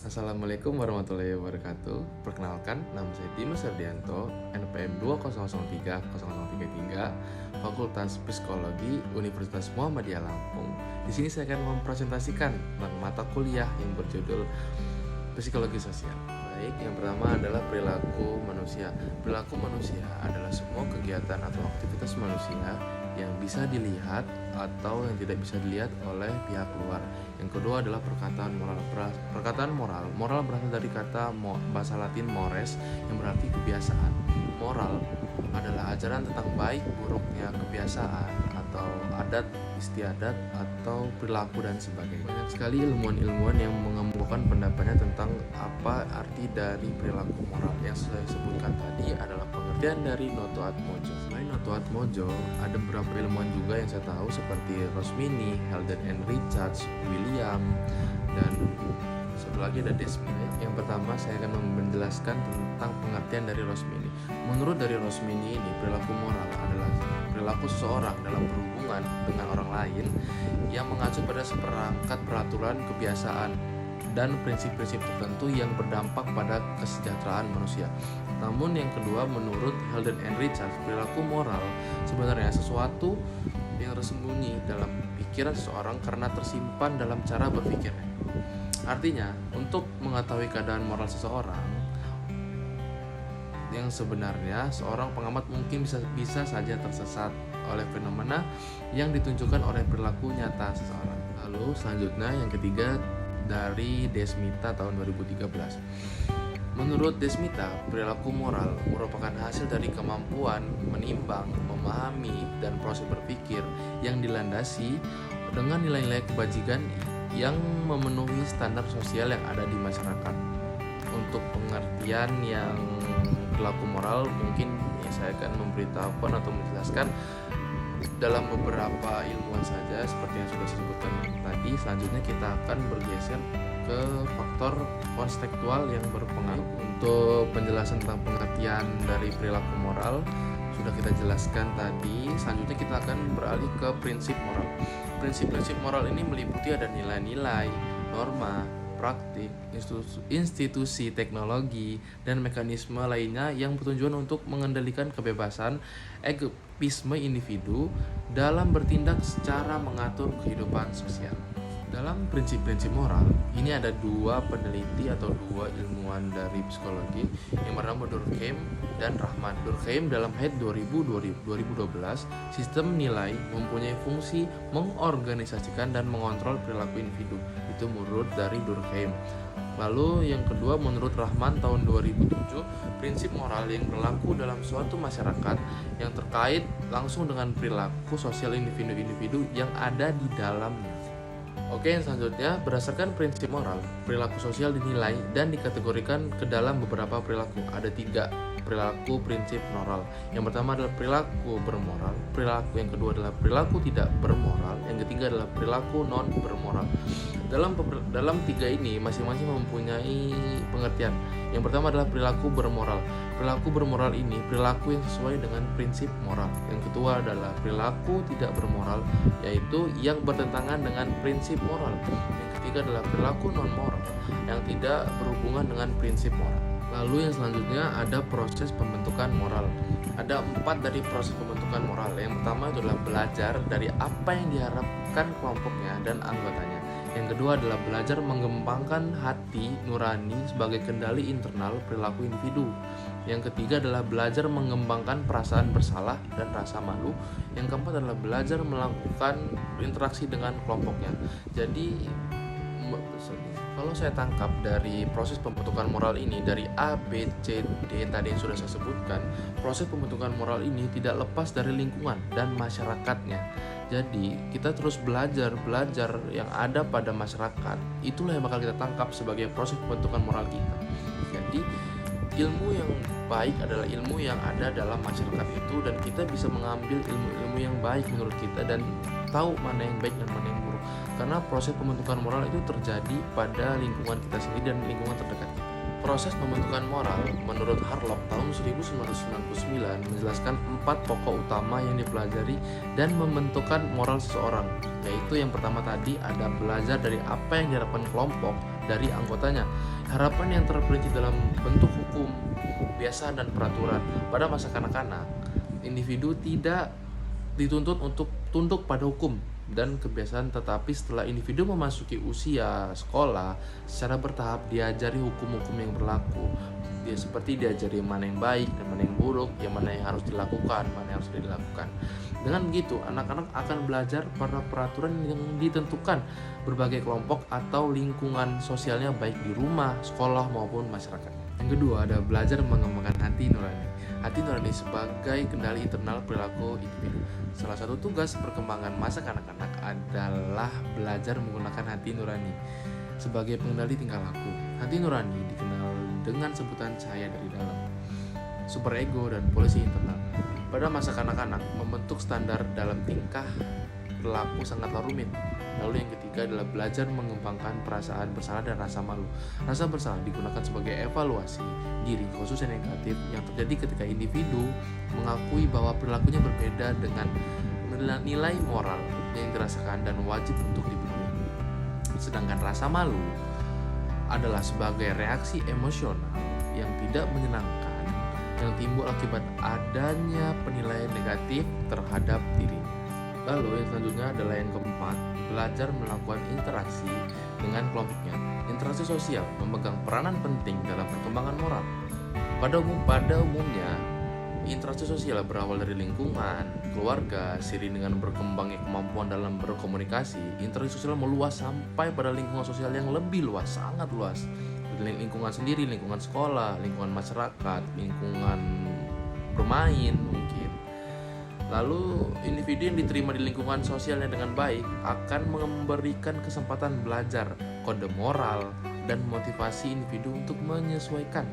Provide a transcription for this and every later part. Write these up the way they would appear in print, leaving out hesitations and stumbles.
Assalamualaikum warahmatullahi wabarakatuh. Perkenalkan, nama saya Dimas Ardianto, NPM 2003033, Fakultas Psikologi Universitas Muhammadiyah Lampung. Di sini saya akan mempresentasikan tentang mata kuliah yang berjudul Psikologi Sosial. Baik, yang pertama adalah perilaku manusia. Perilaku manusia adalah semua kegiatan atau aktivitas manusia yang bisa dilihat atau yang tidak bisa dilihat oleh pihak luar. Yang kedua adalah perkataan moral. Perkataan moral berasal dari kata bahasa Latin mores yang berarti kebiasaan. Moral adalah ajaran tentang baik buruknya kebiasaan atau adat istiadat atau perilaku dan sebagainya. Banyak sekali ilmuwan-ilmuwan yang mengemukakan pendapatnya tentang apa arti dari perilaku moral. Yang saya sebutkan tadi adalah pengertian dari Noto Atmojo. Selain Noto Atmojo, ada beberapa ilmuwan juga yang saya tahu seperti Rosmini, Helden and Richards, William, dan satu lagi ada Desmond. Yang pertama saya akan menjelaskan tentang pengertian dari Rosmini. Menurut dari Rosmini ini, perilaku moral adalah perilaku seseorang dalam berhubungan dengan orang lain yang mengacu pada seperangkat peraturan, kebiasaan, dan prinsip-prinsip tertentu yang berdampak pada kesejahteraan manusia. Namun yang kedua, menurut Helden and Richards, perilaku moral sebenarnya sesuatu yang tersembunyi dalam pikiran seseorang karena tersimpan dalam cara berpikirnya. Artinya, untuk mengetahui keadaan moral seseorang yang sebenarnya, seorang pengamat mungkin bisa saja tersesat oleh fenomena yang ditunjukkan oleh perilaku nyata seseorang. Lalu selanjutnya yang ketiga dari Desmita tahun 2013. Menurut Desmita, perilaku moral merupakan hasil dari kemampuan menimbang, memahami, dan proses berpikir yang dilandasi dengan nilai-nilai kebajikan yang memenuhi standar sosial yang ada di masyarakat. Untuk pengertian yang perilaku moral mungkin saya akan memberitahukan atau menjelaskan dalam beberapa ilmuwan saja seperti yang sudah saya sebutkan tadi. Selanjutnya kita akan bergeser ke faktor kontekstual yang berpengaruh. Untuk penjelasan tentang pengertian dari perilaku moral sudah kita jelaskan tadi. Selanjutnya kita akan beralih ke prinsip moral. Prinsip-prinsip moral ini meliputi ada nilai-nilai, norma, praktik, institusi teknologi, dan mekanisme lainnya yang bertujuan untuk mengendalikan kebebasan egoisme individu dalam bertindak secara mengatur kehidupan sosial. Dalam prinsip-prinsip moral, ini ada dua peneliti atau dua ilmuwan dari psikologi yang bernama Durkheim dan Rahman. Durkheim dalam Head 2012, sistem nilai mempunyai fungsi mengorganisasikan dan mengontrol perilaku individu. Itu menurut dari Durkheim. Lalu yang kedua menurut Rahman tahun 2007, prinsip moral yang berlaku dalam suatu masyarakat yang terkait langsung dengan perilaku sosial individu-individu yang ada di dalamnya. Oke, yang selanjutnya, berdasarkan prinsip moral, perilaku sosial dinilai dan dikategorikan ke dalam beberapa perilaku. Ada 3 perilaku prinsip moral. Yang pertama adalah perilaku bermoral, perilaku yang kedua adalah perilaku tidak bermoral, yang ketiga adalah perilaku non bermoral. Dalam 3 ini masing-masing mempunyai pengertian. Yang pertama adalah perilaku bermoral. Perilaku bermoral ini perilaku yang sesuai dengan prinsip moral. Yang kedua adalah perilaku tidak bermoral, yaitu yang bertentangan dengan prinsip moral. Yang ketiga adalah perilaku non moral yang tidak berhubungan dengan prinsip moral. Lalu yang selanjutnya ada proses pembentukan moral. Ada 4 dari proses pembentukan moral. Yang pertama itu adalah belajar dari apa yang diharapkan kelompoknya dan anggotanya. Yang kedua adalah belajar mengembangkan hati nurani sebagai kendali internal perilaku individu. Yang ketiga adalah belajar mengembangkan perasaan bersalah dan rasa malu. Yang keempat adalah belajar melakukan interaksi dengan kelompoknya. Jadi kalau saya tangkap dari proses pembentukan moral ini dari A, B, C, D tadi yang sudah saya sebutkan, proses pembentukan moral ini tidak lepas dari lingkungan dan masyarakatnya. Jadi kita terus belajar yang ada pada masyarakat. Itulah yang bakal kita tangkap sebagai proses pembentukan moral kita. Jadi ilmu yang baik adalah ilmu yang ada dalam masyarakat itu, dan kita bisa mengambil ilmu-ilmu yang baik menurut kita dan tahu mana yang baik dan mana yang buruk. Karena proses pembentukan moral itu terjadi pada lingkungan kita sendiri dan lingkungan terdekat kita. Proses pembentukan moral menurut Harlock tahun 1999 menjelaskan 4 pokok utama yang dipelajari dan membentukkan moral seseorang, yaitu yang pertama tadi ada belajar dari apa yang diharapkan kelompok dari anggotanya. Harapan yang terperinci dalam bentuk hukum, kebiasaan dan peraturan. Pada masa kanak-kanak, individu tidak dituntut untuk tunduk pada hukum dan kebiasaan, tetapi setelah individu memasuki usia sekolah, secara bertahap diajari hukum-hukum yang berlaku. Dia seperti diajari mana yang baik dan mana yang buruk, yang mana yang harus dilakukan, mana yang harus tidak dilakukan. Dengan begitu, anak-anak akan belajar pada peraturan yang ditentukan berbagai kelompok atau lingkungan sosialnya, baik di rumah, sekolah maupun masyarakat. Yang kedua ada belajar mengembangkan hati nurani. Hati nurani sebagai kendali internal perilaku individu. Salah satu tugas perkembangan masa kanak-kanak adalah belajar menggunakan hati nurani sebagai pengendali tingkah laku. Hati nurani dikenal dengan sebutan cahaya dari dalam, superego, dan polisi internal. Pada masa kanak-kanak, membentuk standar dalam tingkah perilaku sangatlah rumit. Lalu yang ketiga adalah belajar mengembangkan perasaan bersalah dan rasa malu. Rasa bersalah digunakan sebagai evaluasi diri, khususnya negatif, yang terjadi ketika individu mengakui bahwa perilakunya berbeda dengan nilai moral yang dirasakan dan wajib untuk dipenuhi. Sedangkan rasa malu adalah sebagai reaksi emosional yang tidak menyenangkan yang timbul akibat adanya penilaian negatif terhadap diri. Lalu yang selanjutnya adalah yang keempat, belajar melakukan interaksi dengan kelompoknya. Interaksi sosial memegang peranan penting dalam perkembangan moral. Pada umumnya, interaksi sosial berawal dari lingkungan, keluarga. Seiring dengan berkembangnya kemampuan dalam berkomunikasi, interaksi sosial meluas sampai pada lingkungan sosial yang lebih luas, sangat luas. Lingkungan sendiri, lingkungan sekolah, lingkungan masyarakat, lingkungan bermain mungkin. Lalu individu yang diterima di lingkungan sosialnya dengan baik akan memberikan kesempatan belajar kode moral dan motivasi individu untuk menyesuaikan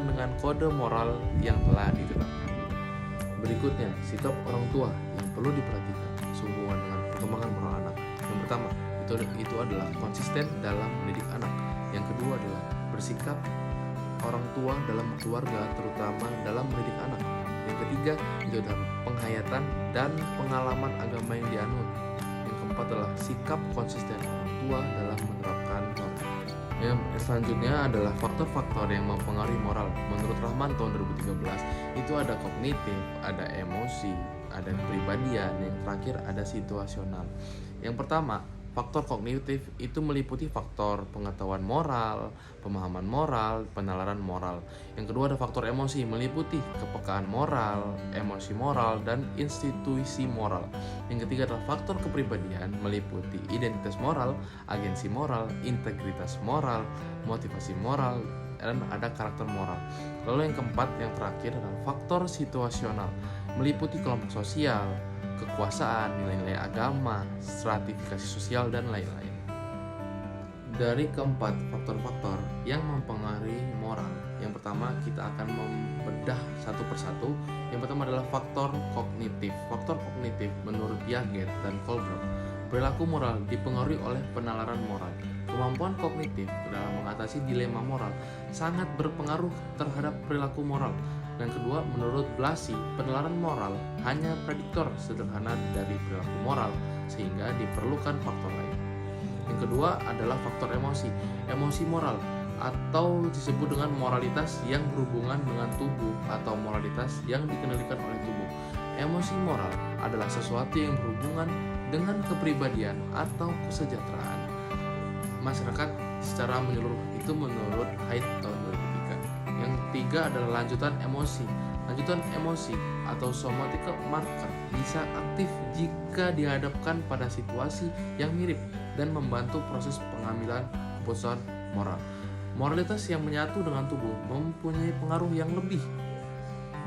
dengan kode moral yang telah ditetapkan. Berikutnya, sikap orang tua yang perlu diperhatikan sehubungan dengan perkembangan moral anak. Yang pertama, itu adalah konsisten dalam mendidik anak. Yang kedua adalah bersikap orang tua dalam keluarga, terutama dalam mendidik anak. Yang ketiga itu adalah penghayatan dan pengalaman agama yang dianut. Yang keempat adalah sikap konsisten orang tua dalam menerapkan norma. Yang selanjutnya adalah faktor-faktor yang mempengaruhi moral. Menurut Rahman tahun 2013 itu ada kognitif, ada emosi, ada kepribadian, yang terakhir ada situasional. Yang pertama, faktor kognitif itu meliputi faktor pengetahuan moral, pemahaman moral, penalaran moral. Yang kedua ada faktor emosi, meliputi kepekaan moral, emosi moral, dan institusi moral. Yang ketiga adalah faktor kepribadian, meliputi identitas moral, agensi moral, integritas moral, motivasi moral, dan ada karakter moral. Lalu yang keempat, yang terakhir adalah faktor situasional, meliputi kelompok sosial, kekuasaan, nilai-nilai agama, stratifikasi sosial, dan lain-lain. Dari keempat faktor-faktor yang mempengaruhi moral, yang pertama kita akan membedah satu persatu. Yang pertama adalah faktor kognitif. Faktor kognitif menurut Piaget dan Kohlberg, perilaku moral dipengaruhi oleh penalaran moral. Kemampuan kognitif dalam mengatasi dilema moral sangat berpengaruh terhadap perilaku moral. Yang kedua, menurut Blasi, penalaran moral hanya prediktor sederhana dari perilaku moral, sehingga diperlukan faktor lain. Yang kedua adalah faktor emosi. Emosi moral atau disebut dengan moralitas yang berhubungan dengan tubuh atau moralitas yang dikendalikan oleh tubuh. Emosi moral adalah sesuatu yang berhubungan dengan kepribadian atau kesejahteraan masyarakat secara menyeluruh. Itu menurut Haidt tahun 2003. Yang ketiga adalah lanjutan emosi. Lanjutan emosi atau somatical marker bisa aktif jika dihadapkan pada situasi yang mirip dan membantu proses pengambilan keputusan moral. Moralitas yang menyatu dengan tubuh mempunyai pengaruh yang lebih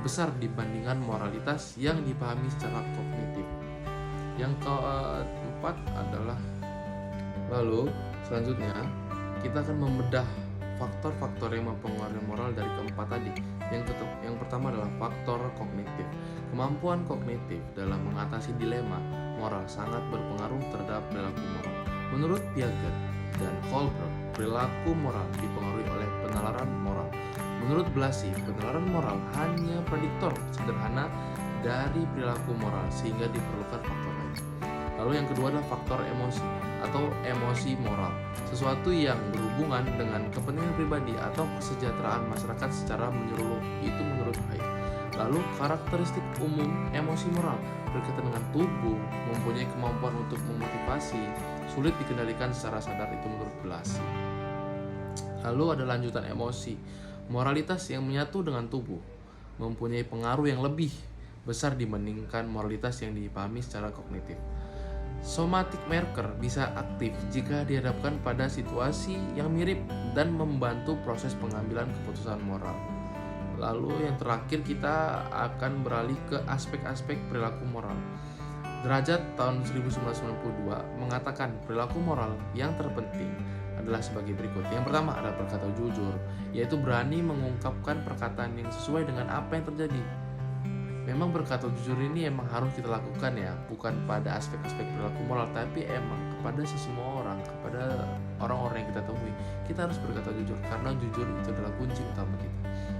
besar dibandingkan moralitas yang dipahami secara kognitif. Yang keempat adalah, lalu selanjutnya kita akan membedah faktor-faktor yang mempengaruhi moral dari keempat tadi. Yang pertama adalah faktor kognitif. Kemampuan kognitif dalam mengatasi dilema moral sangat berpengaruh terhadap perilaku moral. Menurut Piaget dan Kohlberg, perilaku moral dipengaruhi oleh penalaran moral. Menurut Blasi, penalaran moral hanya prediktor sederhana dari perilaku moral, sehingga diperlukan faktor lain. Lalu yang kedua adalah faktor emosi atau emosi moral, sesuatu yang berhubungan dengan kepentingan pribadi atau kesejahteraan masyarakat secara menyeluruh, itu menurut Hay. Lalu karakteristik umum emosi moral berkaitan dengan tubuh, mempunyai kemampuan untuk memotivasi, sulit dikendalikan secara sadar, itu menurut Blasi. Lalu ada lanjutan emosi, moralitas yang menyatu dengan tubuh, mempunyai pengaruh yang lebih besar dibandingkan moralitas yang dipahami secara kognitif. Somatic marker bisa aktif jika dihadapkan pada situasi yang mirip dan membantu proses pengambilan keputusan moral. Lalu yang terakhir kita akan beralih ke aspek-aspek perilaku moral. Derajat tahun 1992 mengatakan perilaku moral yang terpenting adalah sebagai berikut. Yang pertama adalah berkata jujur, yaitu berani mengungkapkan perkataan yang sesuai dengan apa yang terjadi. Memang berkata jujur ini emang harus kita lakukan ya, bukan pada aspek-aspek perilaku moral, tapi emang kepada sesemua orang, kepada orang-orang yang kita temui, kita harus berkata jujur, karena jujur itu adalah kunci utama kita.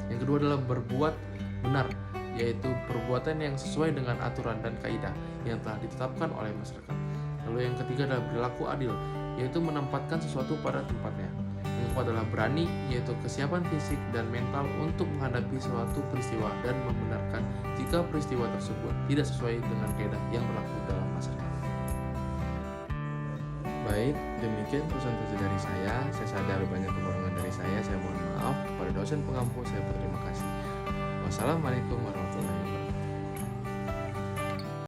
Yang kedua adalah berbuat benar, yaitu perbuatan yang sesuai dengan aturan dan kaidah yang telah ditetapkan oleh masyarakat. Lalu yang ketiga adalah berlaku adil, yaitu menempatkan sesuatu pada tempatnya. Yang keempat adalah berani, yaitu kesiapan fisik dan mental untuk menghadapi suatu peristiwa dan membenarkan jika peristiwa tersebut tidak sesuai dengan kaidah yang berlaku dalam masyarakat. Baik, demikian presentasi dari saya. Saya sadar banyak kekurangan dari saya mohon maaf. Kepada dosen pengampu saya berterima kasih. Wassalamualaikum warahmatullahi wabarakatuh.